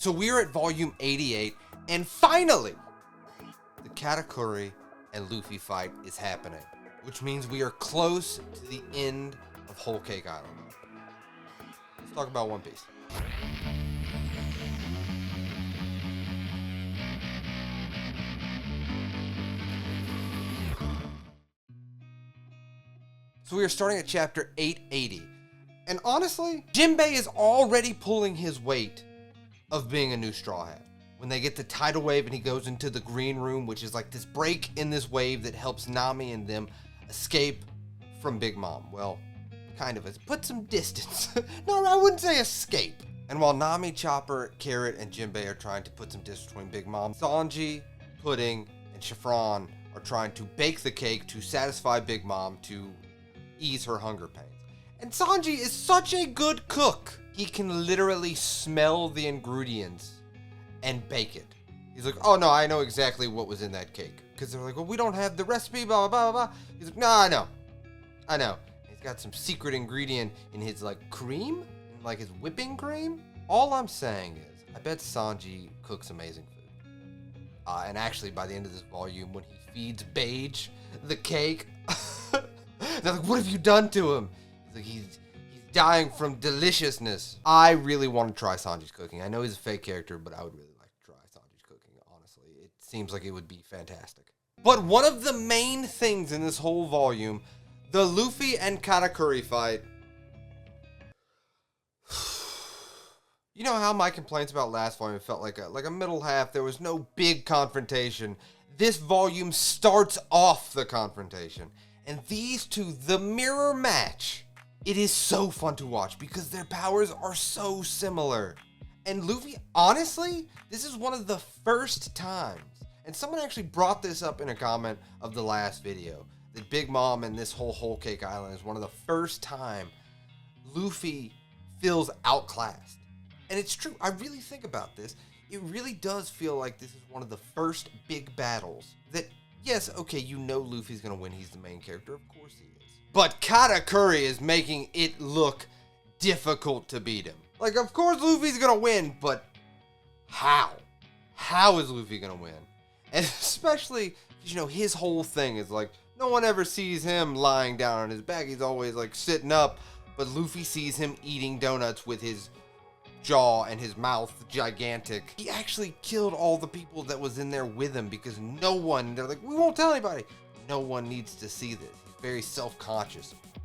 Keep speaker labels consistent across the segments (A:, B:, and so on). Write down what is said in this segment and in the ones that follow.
A: So we're at volume 88, and finally, the KataKuri and Luffy fight is happening, which means we are close to the end of Whole Cake Island. Let's talk about One Piece. So we are starting at chapter 880. And honestly, Jinbei is already pulling his weight of being a new Straw Hat. When they get the tidal wave and he goes into the green room, which is like this break in this wave that helps Nami and them escape from Big Mom. Well, kind of. It's put some distance. No, I wouldn't say escape. And while Nami, Chopper, Carrot, and Jinbei are trying to put some distance between Big Mom, Sanji, Pudding, and Chiffron are trying to bake the cake to satisfy Big Mom to ease her hunger pains. And Sanji is such a good cook. He can literally smell the ingredients and bake it. He's like, oh no, I know exactly what was in that cake. Because they're like, well, we don't have the recipe, blah, blah, blah, blah. He's like, no, I know. He's got some secret ingredient in his like cream, like his whipping cream. All I'm saying is, I bet Sanji cooks amazing food. And actually, by the end of this volume, when he feeds Bege the cake, they're like, what have you done to him? He's like, he's dying from deliciousness. I really want to try Sanji's cooking. I know he's a fake character, but I would really like to try Sanji's cooking, honestly. It seems like it would be fantastic. But one of the main things in this whole volume, the Luffy and KataKuri fight. You know how my complaints about last volume felt like a middle half? There was no big confrontation. This volume starts off the confrontation. And these two, the mirror match, it is so fun to watch because their powers are so similar. And Luffy, honestly, this is one of the first times, and someone actually brought this up in a comment of the last video, that Big Mom and this whole Cake Island is one of the first time Luffy feels outclassed. And it's true, I really think about this. It really does feel like this is one of the first big battles that, yes, okay, you know Luffy's gonna win, he's the main character, of course he is. But KataKuri is making it look difficult to beat him. Like, of course Luffy's gonna win, but how? How is Luffy gonna win? And especially, you know, his whole thing is like, no one ever sees him lying down on his back, he's always like sitting up, but Luffy sees him eating donuts with his jaw and his mouth gigantic. He actually killed all the people that was in there with him because no one, they're like, we won't tell anybody. No one needs to see this. He's very self-conscious about this.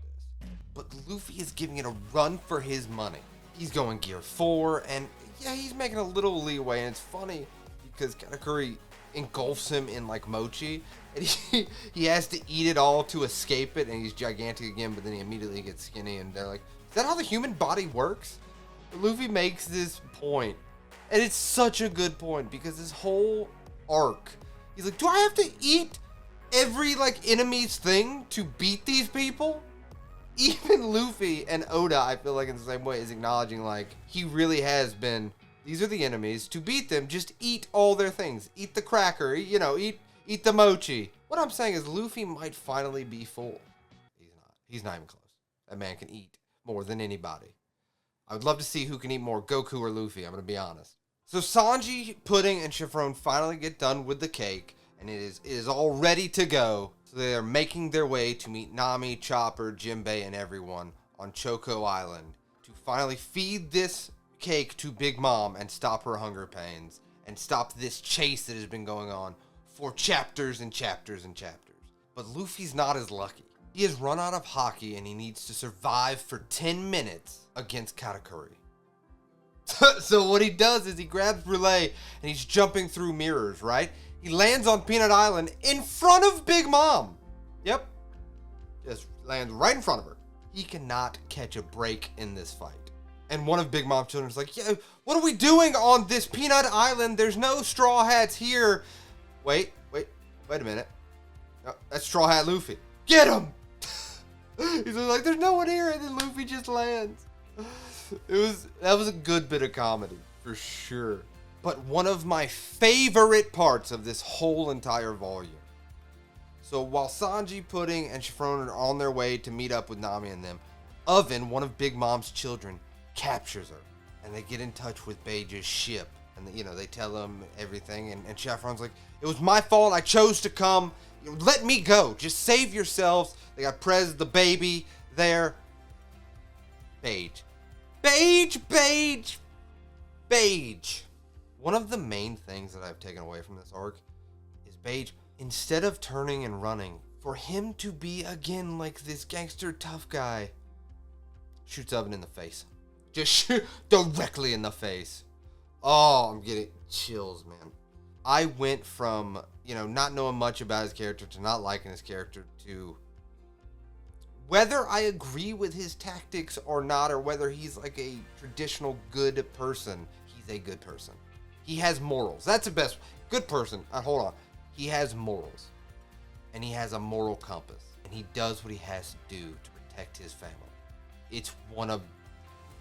A: But Luffy is giving it a run for his money. He's going gear 4 and yeah, he's making a little leeway, and it's funny because KataKuri engulfs him in like mochi and he has to eat it all to escape it, and he's gigantic again, but then he immediately gets skinny, and they're like, is that how the human body works? Luffy makes this point, and it's such a good point because this whole arc, he's like, do I have to eat every like enemy's thing to beat these people? Even Luffy and Oda, I feel like in the same way, is acknowledging like he really has been, these are the enemies, to beat them just eat all their things, eat the cracker, you know, eat the mochi. What I'm saying is Luffy might finally be full. He's not even close. That man can eat more than anybody. I would love to see who can eat more, Goku or Luffy, I'm going to be honest. So Sanji, Pudding, and Chiffron finally get done with the cake, and it is all ready to go. So they are making their way to meet Nami, Chopper, Jinbei, and everyone on Choco Island to finally feed this cake to Big Mom and stop her hunger pains and stop this chase that has been going on for chapters and chapters and chapters. But Luffy's not as lucky. He has run out of Haki and he needs to survive for 10 minutes against KataKuri. So what he does is he grabs Brûlée and he's jumping through mirrors, right? He lands on Peanut Island in front of Big Mom. Yep. Just lands right in front of her. He cannot catch a break in this fight. And one of Big Mom's children is like, yeah, what are we doing on this Peanut Island? There's no Straw Hats here. Wait a minute. No, that's Straw Hat Luffy. Get him! He's like, there's no one here, and then Luffy just lands. That was a good bit of comedy, for sure. But one of my favorite parts of this whole entire volume. So while Sanji, Pudding, and Chiffron are on their way to meet up with Nami and them, Oven, one of Big Mom's children, captures her, and they get in touch with Bege's ship, And, they tell him everything. And Chevron's like, it was my fault. I chose to come. Let me go. Just save yourselves. They got Prez, the baby, there. Bege. One of the main things that I've taken away from this arc is Bege, instead of turning and running, for him to be again like this gangster tough guy, shoots Oven in the face. Just shoot directly in the face. Oh, I'm getting chills, man. I went from, not knowing much about his character to not liking his character to whether I agree with his tactics or not, or whether he's like a traditional good person, he's a good person. He has morals. That's the best. Good person. Hold on. He has morals. And he has a moral compass. And he does what he has to do to protect his family. It's one of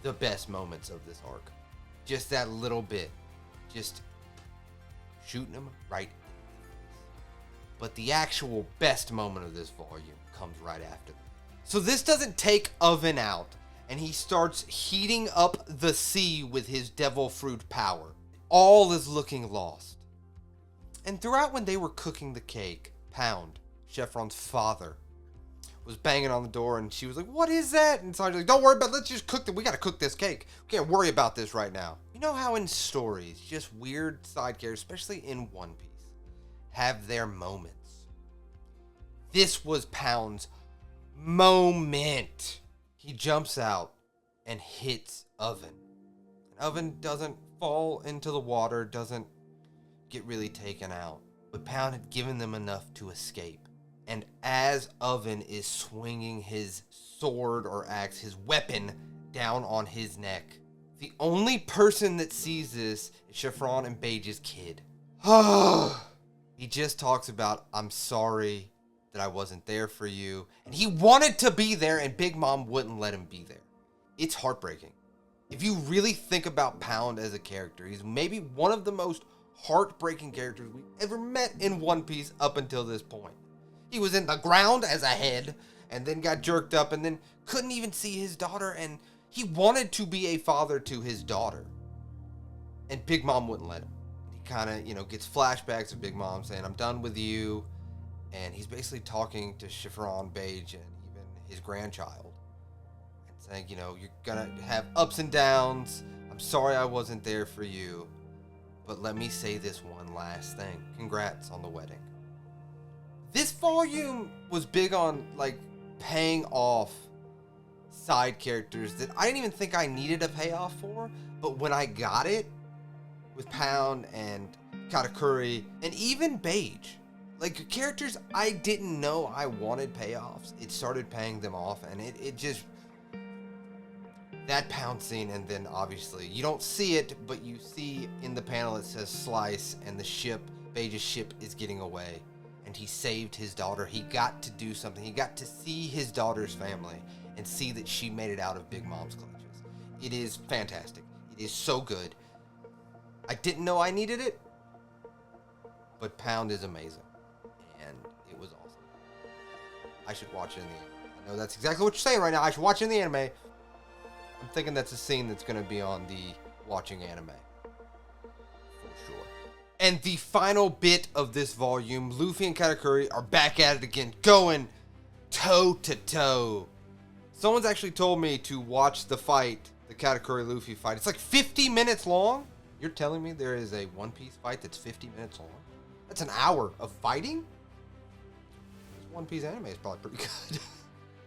A: the best moments of this arc. Just that little bit. Just shooting him right in the face. But the actual best moment of this volume comes right after that. So this doesn't take Oven out, and he starts heating up the sea with his devil fruit power. All is looking lost. And throughout when they were cooking the cake, Pound, Chevron's father, was banging on the door, and she was like, what is that? And Sanji's like, don't worry about it, let's just cook it. We gotta cook this cake. We can't worry about this right now. You know how in stories, just weird side characters, especially in One Piece, have their moments. This was Pound's moment. He jumps out and hits Oven. And Oven doesn't fall into the water, doesn't get really taken out. But Pound had given them enough to escape. And as Oven is swinging his sword or axe, his weapon, down on his neck, the only person that sees this is Chevron and Bege's kid. He just talks about, I'm sorry that I wasn't there for you. And he wanted to be there, and Big Mom wouldn't let him be there. It's heartbreaking. If you really think about Pound as a character, he's maybe one of the most heartbreaking characters we've ever met in One Piece up until this point. He was in the ground as a head, and then got jerked up, and then couldn't even see his daughter, and he wanted to be a father to his daughter. And Big Mom wouldn't let him. He kind of, gets flashbacks of Big Mom saying, I'm done with you. And he's basically talking to Chevron, Bege, and even his grandchild. And saying, you're gonna have ups and downs. I'm sorry I wasn't there for you. But let me say this one last thing. Congrats on the wedding. This volume was big on, paying off side characters that I didn't even think I needed a payoff for. But when I got it, with Pound and KataKuri, and even Bege, characters I didn't know I wanted payoffs, it started paying them off, and it just, that Pound scene, and then obviously, you don't see it, but you see in the panel it says Slice, and the ship, Bege's ship, is getting away, and he saved his daughter. He got to do something. He got to see his daughter's family, and see that she made it out of Big Mom's clutches. It is fantastic. It is so good. I didn't know I needed it, but Pound is amazing. And it was awesome. I should watch it in the anime. I know that's exactly what you're saying right now. I should watch it in the anime. I'm thinking that's a scene that's going to be on the watching anime. For sure. And the final bit of this volume, Luffy and KataKuri are back at it again, going toe to toe. Someone's actually told me to watch the fight, the KataKuri Luffy fight. It's 50 minutes long. You're telling me there is a One Piece fight that's 50 minutes long? That's an hour of fighting? This One Piece anime is probably pretty good.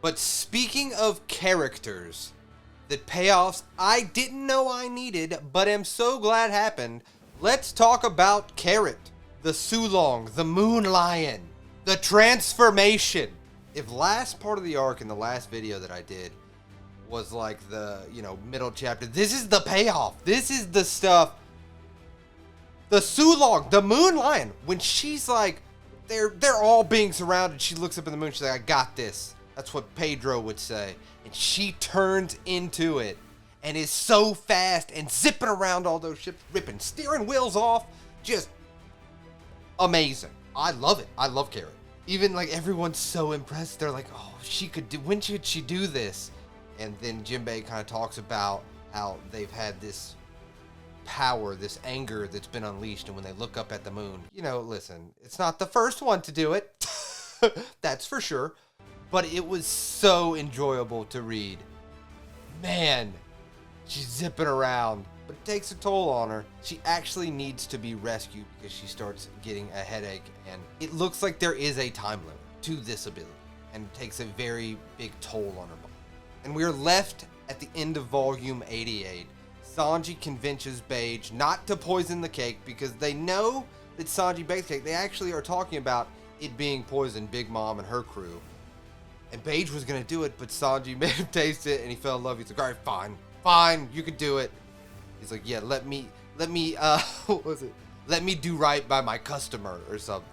A: But speaking of characters that payoffs I didn't know I needed, but am so glad happened, let's talk about Carrot, the Sulong, the Moon Lion, the transformation. If last part of the arc in the last video that I did was the, middle chapter, this is the payoff. This is the stuff. The Sulong, the Moon Lion, when she's they're all being surrounded, she looks up in the moon, she's like, I got this. That's what Pedro would say. And she turns into it and is so fast and zipping around all those ships, ripping steering wheels off. Just amazing. I love it. I love Carrot. Even everyone's so impressed. They're like, oh, when should she do this? And then Jinbei kind of talks about how they've had this power, this anger that's been unleashed, and when they look up at the moon, you know, listen, it's not the first one to do it, that's for sure, but it was so enjoyable to read. Man, she's zipping around, but it takes a toll on her. She actually needs to be rescued because she starts getting a headache, and it looks like there is a time limit to this ability, and it takes a very big toll on her body. And we are left at the end of volume 88. Sanji convinces Bege not to poison the cake because they know that Sanji bakes cake. They actually are talking about it being poisoned, Big Mom and her crew. And Bege was gonna do it, but Sanji made him taste it, and he fell in love. He's like, all right, fine, you can do it. He's like, yeah, let me, what was it? Let me do right by my customer or something.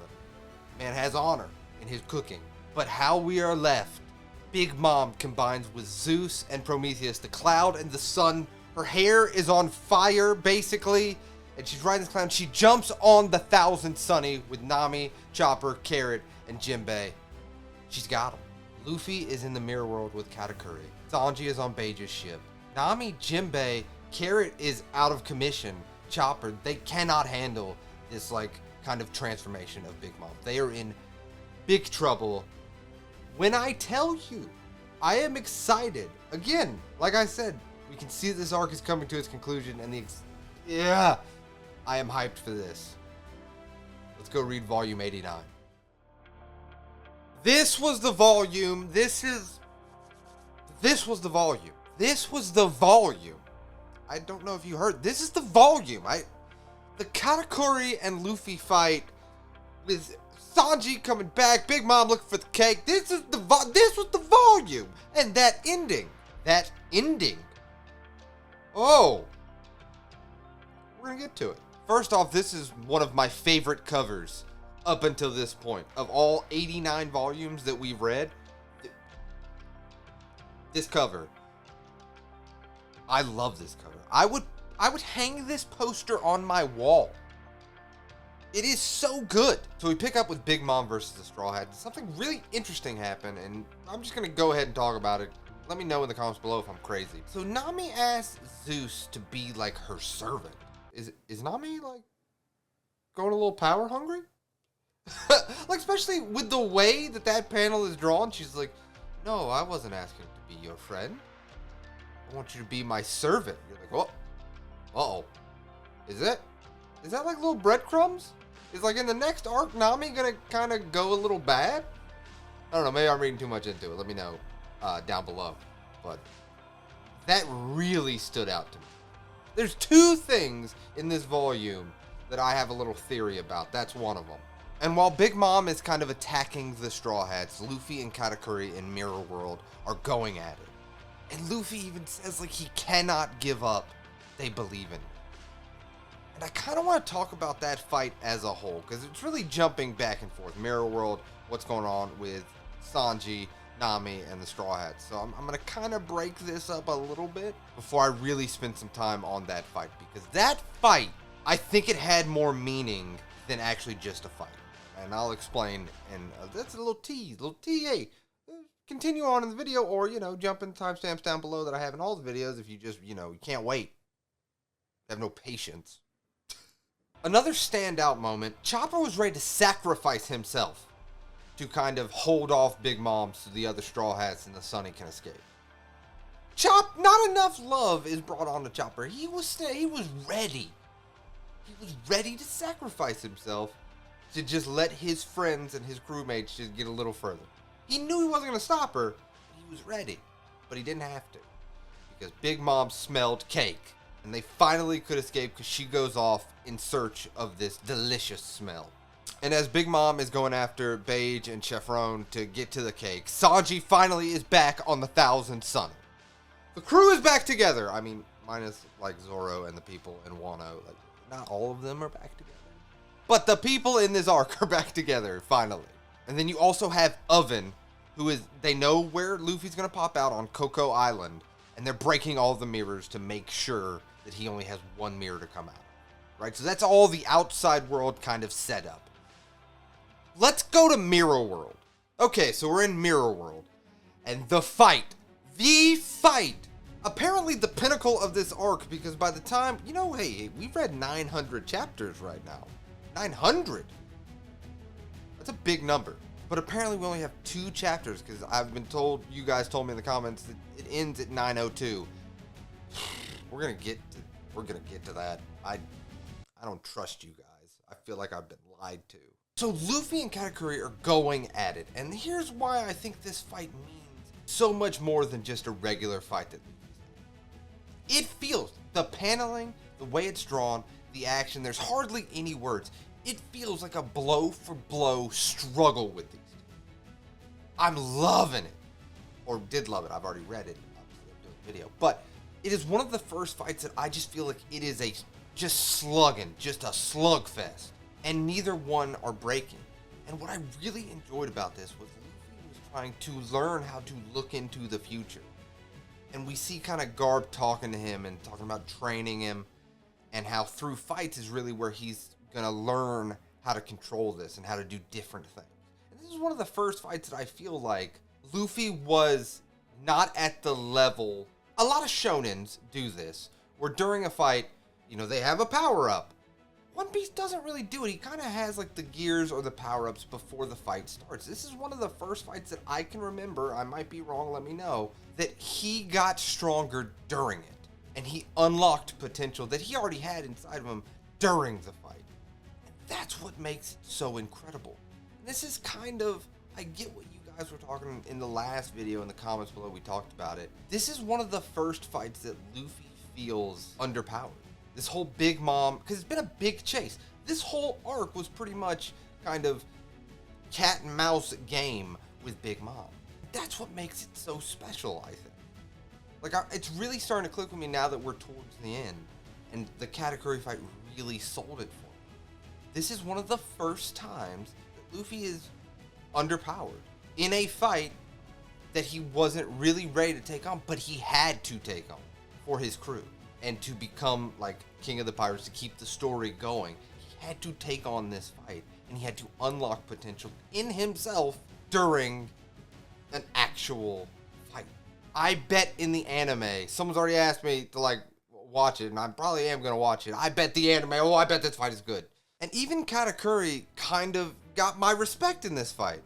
A: Man has honor in his cooking. But how we are left, Big Mom combines with Zeus and Prometheus, the cloud and the sun. Her hair is on fire, basically, and she's riding this cloud. She jumps on the Thousand Sunny with Nami, Chopper, Carrot, and Jinbei. She's got him. Luffy is in the mirror world with Katakuri. Sanji is on Bege's ship. Nami, Jinbei, Carrot is out of commission. Chopper, they cannot handle this kind of transformation of Big Mom. They are in big trouble. When I tell you, I am excited. Again, like I said, we can see that this arc is coming to its conclusion, and I am hyped for this. Let's go read volume 89. This was the volume. This was the volume. This was the volume. I don't know if you heard. This is the volume. The KataKuri and Luffy fight with Sanji coming back. Big Mom looking for the cake. This was the volume. And that ending. Oh. We're gonna get to it. First off, this is one of my favorite covers up until this point. Of all 89 volumes that we've read, this cover, I love this cover. I would hang this poster on my wall. It is so good. So we pick up with Big Mom versus the Straw Hat. Something really interesting happened, and I'm just gonna go ahead and talk about it. Let me know in the comments below if I'm crazy. So Nami asks Zeus to be like her servant. Is Nami going a little power hungry? Especially with the way that panel is drawn, she's like, no, I wasn't asking to be your friend. I want you to be my servant. You're like, oh, uh-oh. Is that like little breadcrumbs? Is in the next arc, Nami gonna kind of go a little bad? I don't know, maybe I'm reading too much into it. Let me know down below. But that really stood out to me. There's two things in this volume that I have a little theory about. That's one of them. And while Big Mom is kind of attacking the Straw Hats, Luffy and Katakuri in Mirror World are going at it. And Luffy even says he cannot give up. They believe in him. And I kind of want to talk about that fight as a whole, because it's really jumping back and forth. Mirror World, what's going on with Sanji, Nami, and the Straw Hats. So I'm going to kind of break this up a little bit before I really spend some time on that fight, because that fight, I think it had more meaning than actually just a fight. And I'll explain, and that's a little tease, hey, continue on in the video, or, jump in timestamps down below that I have in all the videos if you just, you can't wait. I have no patience. Another standout moment, Chopper was ready to sacrifice himself to kind of hold off Big Mom so the other Straw Hats and the Sunny can escape. Not enough love is brought on to Chopper. He was ready. He was ready to sacrifice himself to just let his friends and his crewmates just get a little further. He knew he wasn't going to stop her. He was ready, but he didn't have to, because Big Mom smelled cake, and they finally could escape because she goes off in search of this delicious smell. And as Big Mom is going after Bege and Chevron to get to the cake, Sanji finally is back on the Thousand Sunny. The crew is back together. I mean, minus Zoro and the people in Wano. Not all of them are back together. But the people in this arc are back together, finally. And then you also have Oven, they know where Luffy's going to pop out on Coco Island, and they're breaking all the mirrors to make sure that he only has one mirror to come out. Right? So that's all the outside world kind of set up. Let's go to Mirror World. Okay, so we're in Mirror World. And the fight apparently the pinnacle of this arc, because by the time, you know, hey, we've read 900 chapters right now. 900! That's a big number. But apparently we only have 2 chapters, because I've been told, you guys told me in the comments, that it ends at 902. We're gonna get to that. I don't trust you guys. I feel like I've been lied to. So Luffy and KataKuri are going at it, and here's why I think this fight means so much more than just a regular fight that it feels, the paneling, the way it's drawn, the action, there's hardly any words. It feels like a blow for blow struggle with these two. I'm loving it. Or did love it. I've already read it. Obviously, I'm doing a video. But it is one of the first fights that I just feel like it is a just slugging, just a slugfest. And neither one are breaking. And what I really enjoyed about this was Luffy was trying to learn how to look into the future. And we see kind of Garp talking to him and talking about training him, and how through fights is really where he's going to learn how to control this and how to do different things. And this is one of the first fights that I feel like Luffy was not at the level. A lot of shonens do this, where during a fight, you know, they have a power-up. One Piece doesn't really do it. He kind of has like the gears or the power-ups before the fight starts. This is one of the first fights that I can remember, I might be wrong, let me know, that he got stronger during it. And he unlocked potential that he already had inside of him during the fight. And that's what makes it so incredible. And this is kind of, I get what you guys were talking in the last video in the comments below, we talked about it. This is one of the first fights that Luffy feels underpowered. This whole Big Mom, because it's been a big chase. This whole arc was pretty much kind of cat and mouse game with Big Mom. That's what makes it so special, I think. Like, it's really starting to click with me now that we're towards the end, and the KataKuri fight really sold it for me. This is one of the first times that Luffy is underpowered in a fight that he wasn't really ready to take on, but he had to take on for his crew. And to become, like, King of the Pirates, to keep the story going, he had to take on this fight, and he had to unlock potential in himself during an actual fight. I bet in the anime, someone's already asked me to, like, watch it, and I probably am going to watch it. I bet the anime, oh, I bet this fight is good. And even KataKuri kind of got my respect in this fight,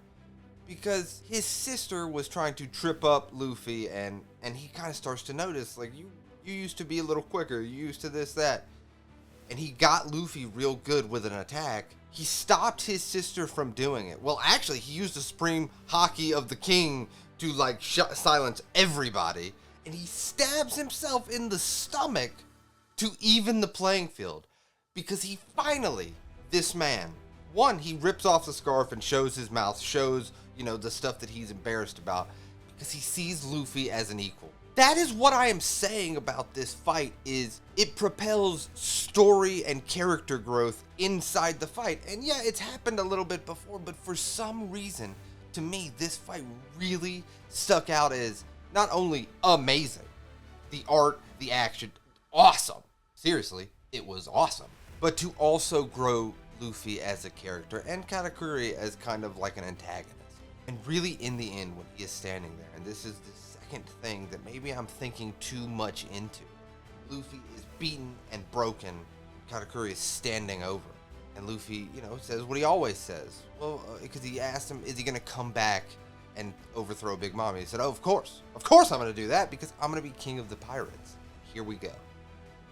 A: because his sister was trying to trip up Luffy, and he kind of starts to notice, like, you used to be a little quicker, you used to this, that. And he got Luffy real good with an attack. He stopped his sister from doing it. Well, actually, he used the supreme Haki of the king to, like, silence everybody. And he stabs himself in the stomach to even the playing field. Because he finally, this man, one, he rips off the scarf and shows his mouth, shows, you know, the stuff that he's embarrassed about. Because he sees Luffy as an equal. That is what I am saying about this fight, is it propels story and character growth inside the fight. And yeah, it's happened a little bit before, but for some reason, to me, this fight really stuck out as not only amazing, the art, the action, awesome. Seriously, it was awesome. But to also grow Luffy as a character and KataKuri as kind of like an antagonist. And really in the end, when he is standing there, and this is the second thing that maybe I'm thinking too much into. Luffy is beaten and broken. KataKuri is standing over. And Luffy, you know, says what he always says. Well, because he asked him, is he going to come back and overthrow Big Mom? He said, oh, of course. Of course I'm going to do that, because I'm going to be king of the pirates. Here we go.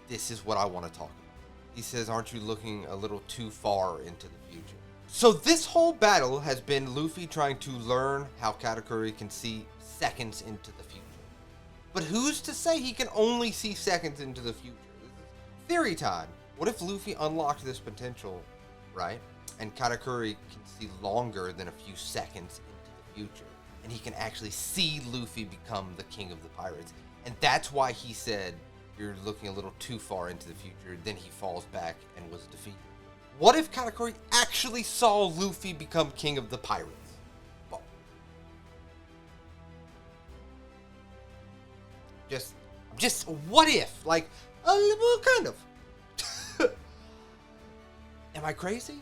A: This is what I want to talk about. He says, aren't you looking a little too far into the future? So this whole battle has been Luffy trying to learn how KataKuri can see seconds into the future. But who's to say he can only see seconds into the future? This is theory time. What if Luffy unlocked this potential, right? And KataKuri can see longer than a few seconds into the future. And he can actually see Luffy become the king of the pirates. And that's why he said, you're looking a little too far into the future. Then he falls back and was defeated. What if KataKuri actually saw Luffy become king of the pirates? Well, just what if? Like, well, kind of. Am I crazy?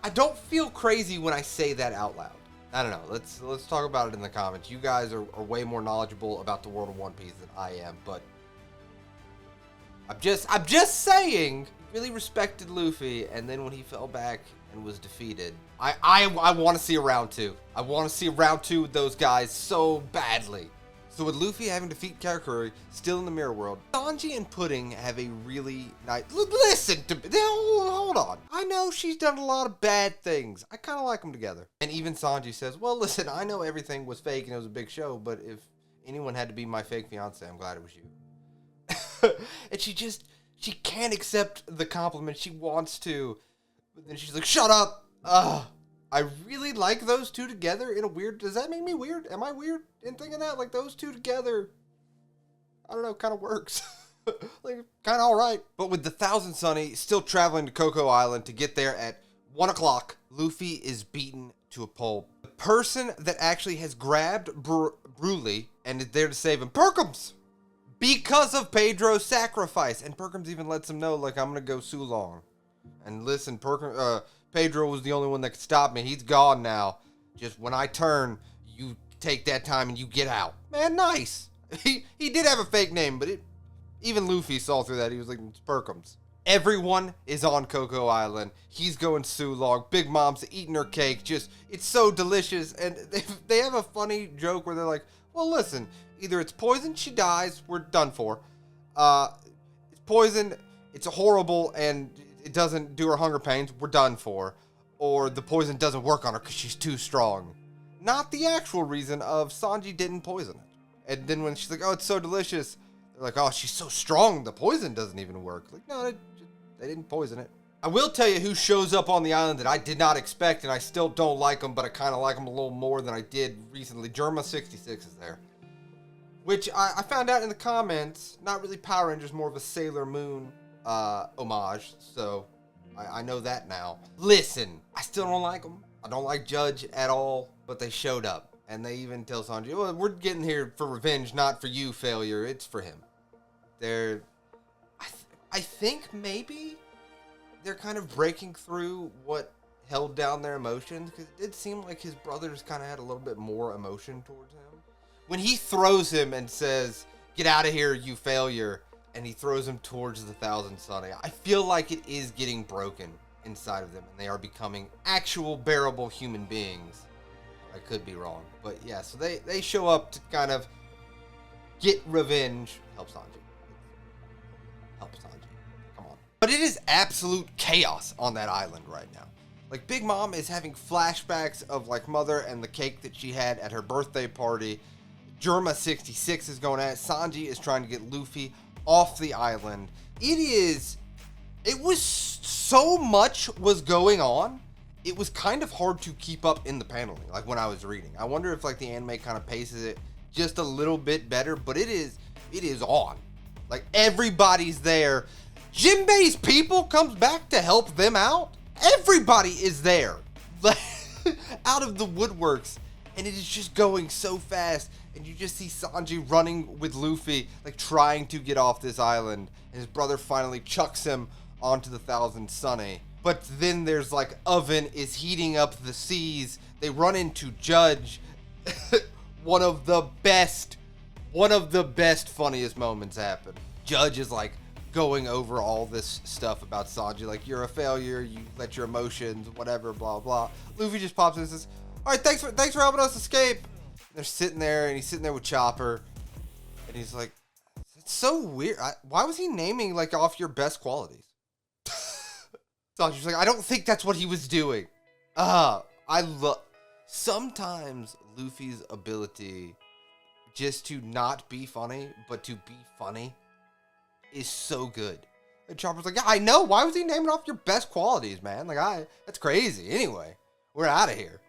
A: I don't feel crazy when I say that out loud. I don't know. Let's talk about it in the comments. You guys are way more knowledgeable about the world of One Piece than I am, but I'm just saying. He really respected Luffy, and then when he fell back and was defeated, I want to see a round 2. I want to see a round 2 with those guys so badly. So with Luffy having defeated KataKuri, still in the mirror world, Sanji and Pudding have a really nice... Listen to me. Hold on. I know she's done a lot of bad things. I kind of like them together. And even Sanji says, well, listen, I know everything was fake and it was a big show, but if anyone had to be my fake fiance, I'm glad it was you. And she can't accept the compliment. She wants to. But then she's like, shut up. I really like those two together in a weird... Does that make me weird? Am I weird in thinking that? Like, those two together, I don't know, kind of works. Like, kind of all right. But with the Thousand Sunny still traveling to Cocoa Island to get there at 1 o'clock, Luffy is beaten to a pulp. The person that actually has grabbed Broly and is there to save him, Perkins! Because of Pedro's sacrifice. And Perkins even lets him know, like, I'm going to go Sulong. And listen, Pedro was the only one that could stop me. He's gone now. Just when I turn, you take that time and you get out. Man, nice. He did have a fake name, but even Luffy saw through that. He was like, it's Perkins. Everyone is on Cocoa Island. He's going Sulong. Big Mom's eating her cake. Just, it's so delicious. And they have a funny joke where they're like, well, listen, either it's poison, she dies, we're done for. It's poison, it's horrible, and it doesn't do her hunger pains, we're done for. Or the poison doesn't work on her because she's too strong. Not the actual reason of Sanji didn't poison it. And then when she's like, oh, it's so delicious, they're like, oh, she's so strong, the poison doesn't even work. Like, no, they didn't poison it. I will tell you who shows up on the island that I did not expect, and I still don't like him, but I kind of like him a little more than I did recently. Germa66 is there. Which I found out in the comments, not really Power Rangers, more of a Sailor Moon homage, so I know that now. Listen, I still don't like them. I don't like Judge at all, but they showed up. And they even tell Sanji, well, we're getting here for revenge, not for you, failure. It's for him. I think maybe they're kind of breaking through what held down their emotions, because it did seem like his brothers kind of had a little bit more emotion towards him. When he throws him and says, get out of here, you failure, and he throws him towards the Thousand Sunny, I feel like it is getting broken inside of them, and they are becoming actual bearable human beings. I could be wrong, but yeah, so they show up to kind of get revenge. Help Sanji. Come on. But it is absolute chaos on that island right now. Like, Big Mom is having flashbacks of, like, Mother and the cake that she had at her birthday party. Germa66 is going at it. Sanji is trying to get Luffy off the island. It was so much was going on. It was kind of hard to keep up in the paneling, like when I was reading. I wonder if like the anime kind of paces it just a little bit better, but it is on. Like, everybody's there. Jinbei's people comes back to help them out. Everybody is there. Out of the woodworks. And it is just going so fast. And you just see Sanji running with Luffy, like trying to get off this island. And his brother finally chucks him onto the Thousand Sunny. But then there's like Oven is heating up the seas. They run into Judge. One of the best, funniest moments happen. Judge is like going over all this stuff about Sanji. Like, you're a failure. You let your emotions, whatever, blah, blah. Luffy just pops in and says, all right, thanks for helping us escape. And they're sitting there, and he's sitting there with Chopper. And he's like, it's so weird. Why was he naming like off your best qualities? Sanji's like, I don't think that's what he was doing. Sometimes Luffy's ability just to not be funny, but to be funny is so good. And Chopper's like, yeah, I know. Why was he naming off your best qualities, man? Like, that's crazy. Anyway, we're out of here.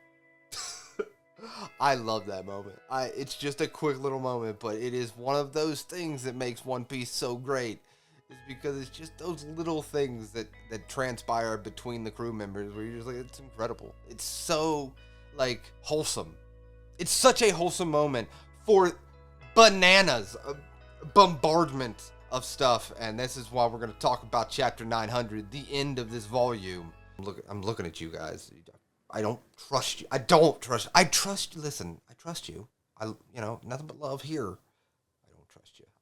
A: I love that moment. It's just a quick little moment, but it is one of those things that makes One Piece so great. Is because it's just those little things that transpire between the crew members where you're just like, it's incredible. It's so, like, wholesome. It's such a wholesome moment for bananas, bombardment of stuff, and this is why we're going to talk about Chapter 900, the end of this volume. I'm looking at you guys. I don't trust you. Listen, I trust you. Nothing but love here.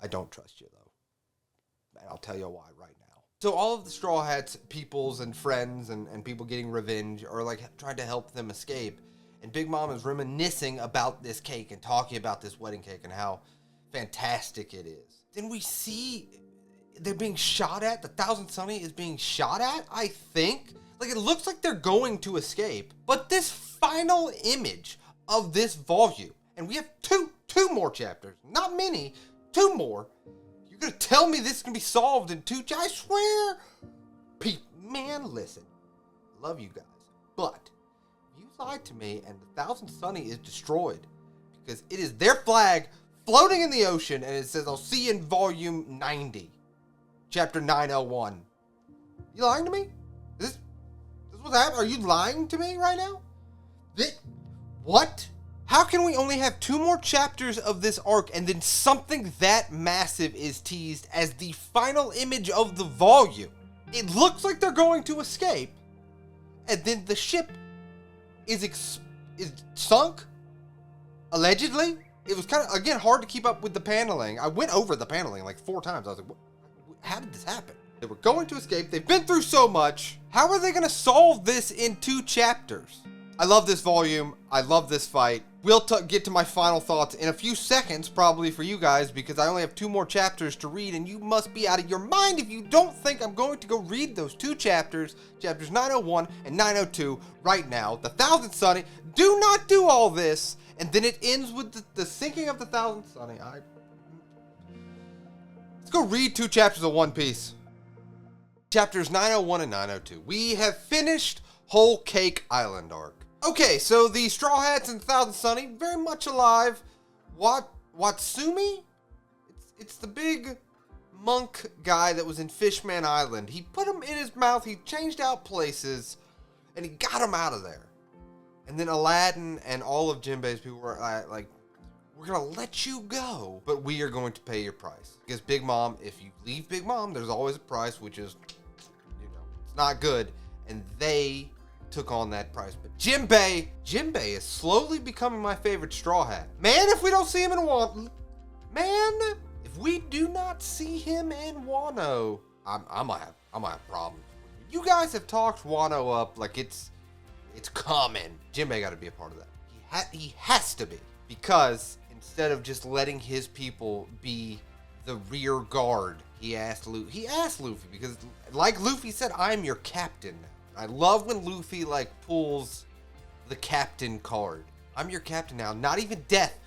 A: I don't trust you, though. And I'll tell you why right now. So all of the Straw Hats, peoples and friends and people getting revenge are like trying to help them escape. And Big Mom is reminiscing about this cake and talking about this wedding cake and how fantastic it is. Then we see they're being shot at. The Thousand Sunny is being shot at, I think. Like, it looks like they're going to escape. But this final image of this volume, and we have two more chapters, not many, 2 more. You're gonna tell me this is gonna be solved in 2 chapters? I swear. Man, listen. Love you guys. But you lied to me, and the Thousand Sunny is destroyed because it is their flag floating in the ocean, and it says, I'll see you in volume 90, chapter 901. You lying to me? Is this what's happening? Are you lying to me right now? What? How can we only have 2 more chapters of this arc and then something that massive is teased as the final image of the volume? It looks like they're going to escape, and then the ship is sunk, allegedly. It was kind of, again, hard to keep up with the paneling. I went over the paneling like 4 times. I was like, how did this happen? They were going to escape. They've been through so much. How are they going to solve this in 2 chapters? I love this volume. I love this fight. We'll get to my final thoughts in a few seconds, probably for you guys, because I only have 2 more chapters to read, and you must be out of your mind if you don't think I'm going to go read those 2 chapters, chapters 901 and 902, right now. The Thousand Sunny. Do not do all this. And then it ends with the sinking of the Thousand Sunny. Let's go read 2 chapters of One Piece. Chapters 901 and 902. We have finished Whole Cake Island arc. Okay, so the Straw Hats and Thousand Sunny, very much alive. Watsumi? It's the big monk guy that was in Fishman Island. He put him in his mouth, he changed out places, and he got him out of there. And then Aladdin and all of Jinbei's people were like, we're going to let you go, but we are going to pay your price. Because Big Mom, if you leave Big Mom, there's always a price, which is, it's not good. And they took on that price. But Jinbei is slowly becoming my favorite Straw Hat. Man, if we don't see him in Wano, if we do not see him in Wano, I'm gonna have problems. You guys have talked Wano up like it's coming. Jinbei got to be a part of that. He has to be, because instead of just letting his people be the rear guard, he asked Luffy because, like Luffy said, I'm your captain now. I love when Luffy pulls the captain card. I'm your captain now. Not even death.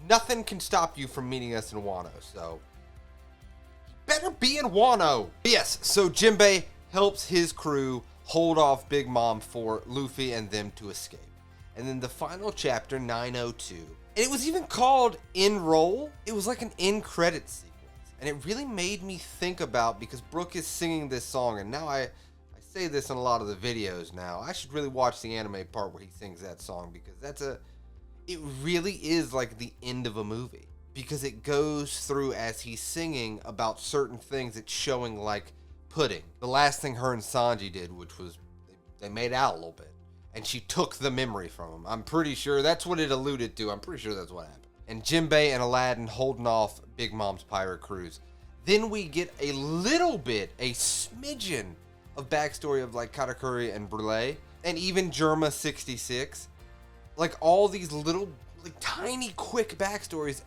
A: Nothing can stop you from meeting us in Wano. So you better be in Wano. Yes. So Jinbei helps his crew hold off Big Mom for Luffy and them to escape. And then the final chapter, 902. And it was even called In Roll. It was like an end credit sequence. And it really made me think about, because Brook is singing this song, and now I say this in a lot of the videos now, I should really watch the anime part where he sings that song, because it really is like the end of a movie. Because it goes through as he's singing about certain things, it's showing like pudding. The last thing her and Sanji did, which was they made out a little bit, and she took the memory from him. I'm pretty sure that's what it alluded to. I'm pretty sure that's what happened. And Jinbei and Aladdin holding off Big Mom's pirate cruise. Then we get a little bit, a smidgen of backstory of like KataKuri and Brûlé, and even Germa 66. Like all these little, like tiny, quick backstories.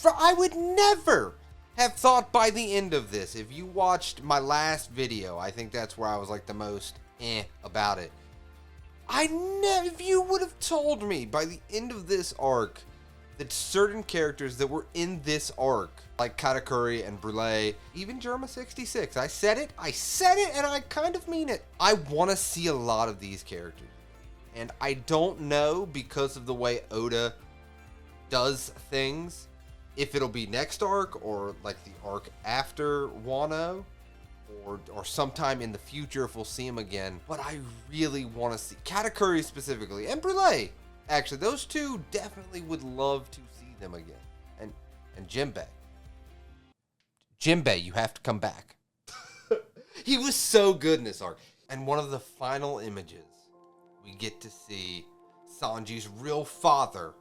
A: I would never have thought by the end of this, if you watched my last video, I think that's where I was like the most about it. If you would have told me by the end of this arc that certain characters that were in this arc, like KataKuri and Brûlé, even Germa 66, I said it, and I kind of mean it. I want to see a lot of these characters. And I don't know, because of the way Oda does things, if it'll be next arc or like the arc after Wano, or sometime in the future if we'll see him again. But I really want to see KataKuri specifically, and Brûlé. Actually, those two definitely would love to see them again. And Jinbei. Jinbei, you have to come back. He was so good in this arc. And one of the final images, we get to see Sanji's real father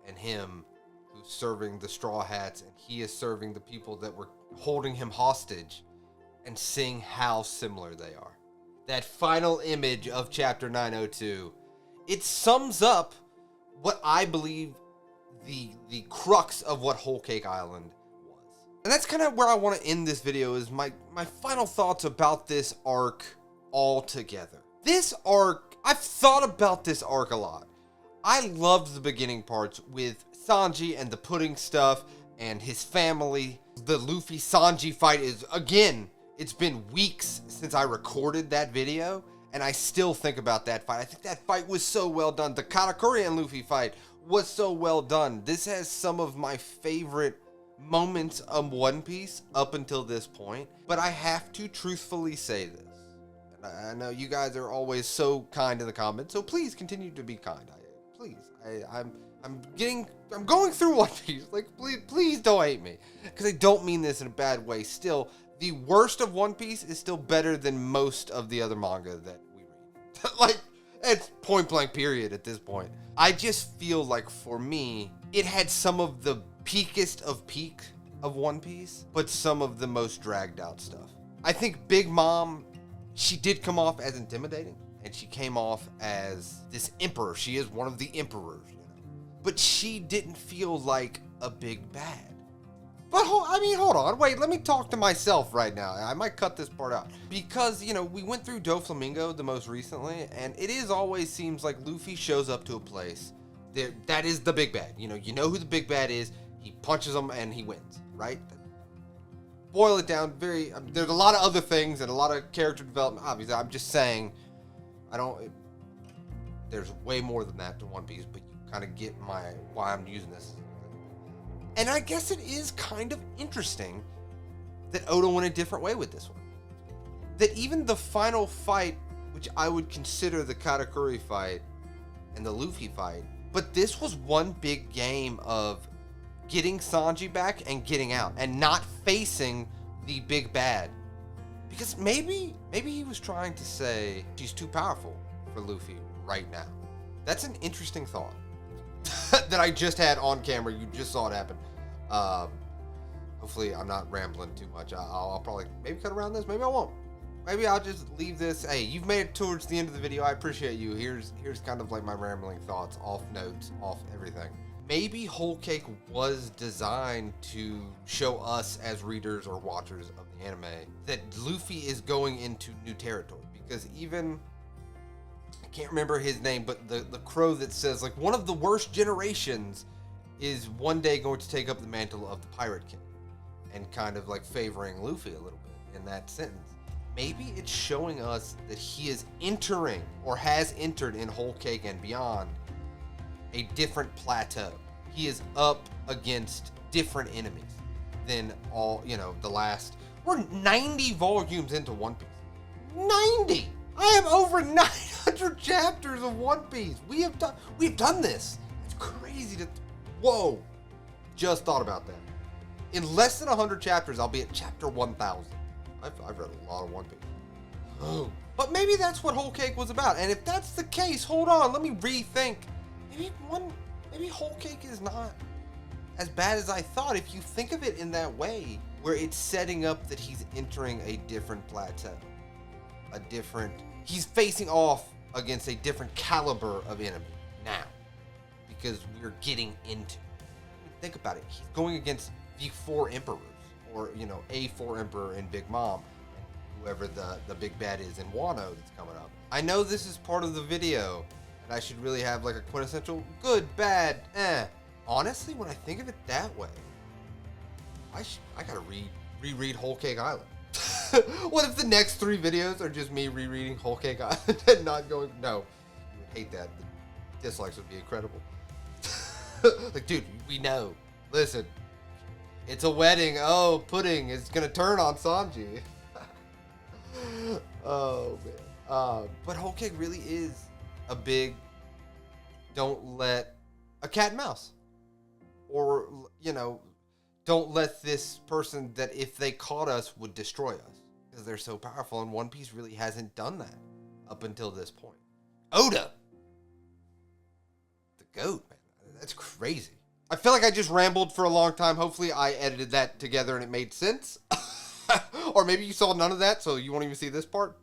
A: and him, who's serving the Straw Hats, and he is serving the people that were holding him hostage. and seeing how similar they are. That final image of chapter 902, it sums up what I believe the crux of what Whole Cake Island was. And that's kind of where I want to end this video, is my final thoughts about this arc altogether. This arc, I've thought about this arc a lot. I loved the beginning parts with Sanji and the pudding stuff and his family. The Luffy Sanji fight is, again, it's been weeks since I recorded that video, and I still think about that fight. I think that fight was so well done. The KataKuri and Luffy fight was so well done. This has some of my favorite moments of One Piece up until this point, but I have to truthfully say this. And I know you guys are always so kind in the comments, so please continue to be kind. I'm going through One Piece. Like, please don't hate me, because I don't mean this in a bad way. Still, the worst of One Piece is still better than most of the other manga that we read. Like, it's point blank period at this point. I just feel like, for me, it had some of the peakest of peak of One Piece, but some of the most dragged out stuff. I think Big Mom, she did come off as intimidating, and she came off as this emperor. She is one of the emperors, you know? But she didn't feel like a big bad. But hold on, wait, let me talk to myself right now. I might cut this part out. Because, you know, we went through Doflamingo the most recently, and it is always seems like Luffy shows up to a place that is the big bad. You know who the big bad is, he punches them and he wins, right? Boil it down, there's a lot of other things and a lot of character development. Obviously, I'm just saying, there's way more than that to One Piece, but you kind of get why I'm using this. And I guess it is kind of interesting that Oda went a different way with this one. That even the final fight, which I would consider the KataKuri fight and the Luffy fight, but this was one big game of getting Sanji back and getting out and not facing the big bad. Because maybe he was trying to say she's too powerful for Luffy right now. That's an interesting thought that I just had on camera. You just saw it happen. Hopefully I'm not rambling too much. I'll probably maybe cut around this. Maybe I won't. Maybe I'll just leave this. Hey, you've made it towards the end of the video. I appreciate you. Here's kind of like my rambling thoughts, off notes, off everything. Maybe Whole Cake was designed to show us as readers or watchers of the anime that Luffy is going into new territory. Because even, I can't remember his name, but the crow that says, like, one of the worst generations is one day going to take up the mantle of the Pirate King, and kind of like favoring Luffy a little bit in that sentence. Maybe it's showing us that he is entering, or has entered in Whole Cake and beyond, a different plateau. He is up against different enemies than the last. We're 90 volumes into One Piece. 90! I have over 900 chapters of One Piece. We've done this. It's crazy to, whoa. Just thought about that. In less than 100 chapters, I'll be at chapter 1000. I've read a lot of One Piece. Oh. But maybe that's what Whole Cake was about. And if that's the case, hold on, let me rethink. Maybe Whole Cake is not as bad as I thought, if you think of it in that way, where it's setting up that he's entering a different plateau. He's facing off against a different caliber of enemy now, because we're getting into, think about it, he's going against the 4 emperors, or, a 4 emperor in Big Mom, and whoever the big bad is in Wano that's coming up. I know this is part of the video, and I should really have like a quintessential good, bad, Honestly, when I think of it that way, I gotta reread Whole Cake Island. What if the next 3 videos are just me rereading Whole Cake Island and not going? No, you would hate that. The dislikes would be incredible. Like, dude, we know. Listen, it's a wedding. Oh, pudding is gonna turn on Sanji. Oh man. But Whole Cake really is a big. Don't let a cat and mouse, or don't let this person that if they caught us would destroy us, because they're so powerful, and One Piece really hasn't done that up until this point. Oda, the GOAT, man, that's crazy. I feel like I just rambled for a long time. Hopefully I edited that together and it made sense. Or Or maybe you saw none of that, so you won't even see this part.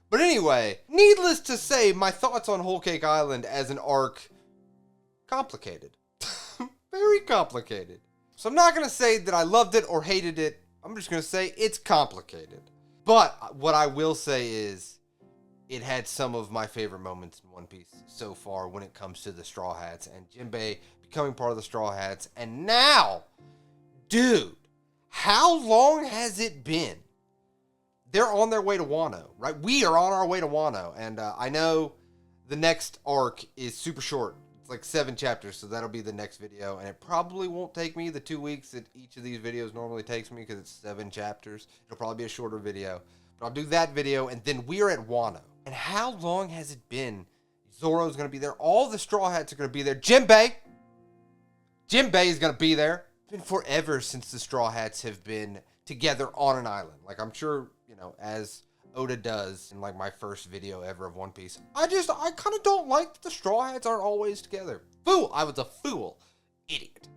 A: But anyway, needless to say, my thoughts on Whole Cake Island as an arc, complicated. Very complicated. So I'm not going to say that I loved it or hated it. I'm just going to say it's complicated. But what I will say is it had some of my favorite moments in One Piece so far when it comes to the Straw Hats and Jinbei becoming part of the Straw Hats. And now, dude, how long has it been? They're on their way to Wano, right? We are on our way to Wano. And I know the next arc is super short. It's like 7 chapters, so that'll be the next video. And it probably won't take me the 2 weeks that each of these videos normally takes me because it's 7 chapters. It'll probably be a shorter video. But I'll do that video, and then we're at Wano. And how long has it been? Zoro's going to be there. All the Straw Hats are going to be there. Jinbei is going to be there. It's been forever since the Straw Hats have been together on an island. Like, I'm sure, you know, as Oda does in, like, my first video ever of One Piece. I kind of don't like that the Straw Hats aren't always together. Fool! I was a fool. Idiot.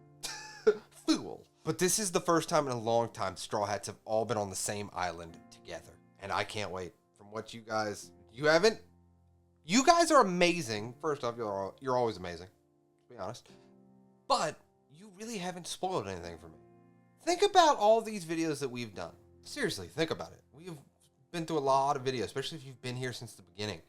A: Fool. But this is the first time in a long time Straw Hats have all been on the same island together. And I can't wait. From what you guys... You haven't? You guys are amazing. First off, you're always amazing, to be honest. But you really haven't spoiled anything for me. Think about all these videos that we've done. Seriously, think about it. We've been through a lot of videos, especially if you've been here since the beginning.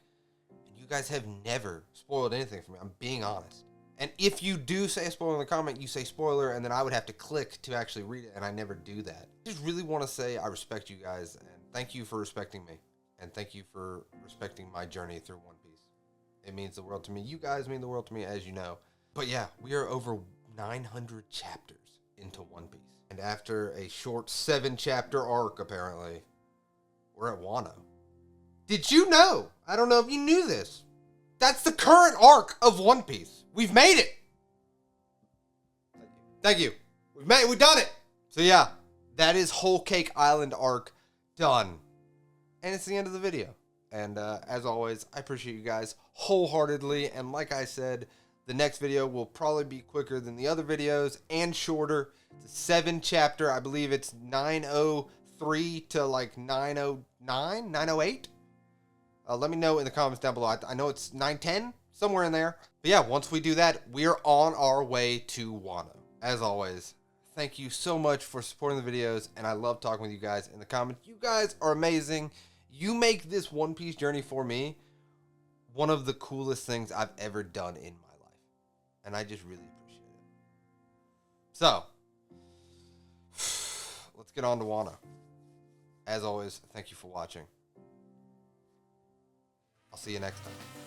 A: And you guys have never spoiled anything for me. I'm being honest. And if you do say a spoiler in the comment, you say spoiler, and then I would have to click to actually read it, and I never do that. I just really want to say I respect you guys, and thank you for respecting me. And thank you for respecting my journey through One Piece. It means the world to me. You guys mean the world to me, as you know. But yeah, we are over 900 chapters into One Piece. And after a short 7-chapter arc, apparently, we're at Wano. Did you know? I don't know if you knew this. That's the current arc of One Piece. We've made it. Thank you. We've done it. So yeah, that is Whole Cake Island arc done. And it's the end of the video. And as always, I appreciate you guys wholeheartedly. And like I said, the next video will probably be quicker than the other videos and shorter. It's a 7-chapter. I believe it's 903 to like 909, 908. Let me know in the comments down below. I know it's 910, somewhere in there. But yeah, once we do that, we are on our way to Wano. As always, thank you so much for supporting the videos. And I love talking with you guys in the comments. You guys are amazing. You make this One Piece journey for me one of the coolest things I've ever done in my life. And I just really appreciate it. So, let's get on to Wano. As always, thank you for watching. I'll see you next time.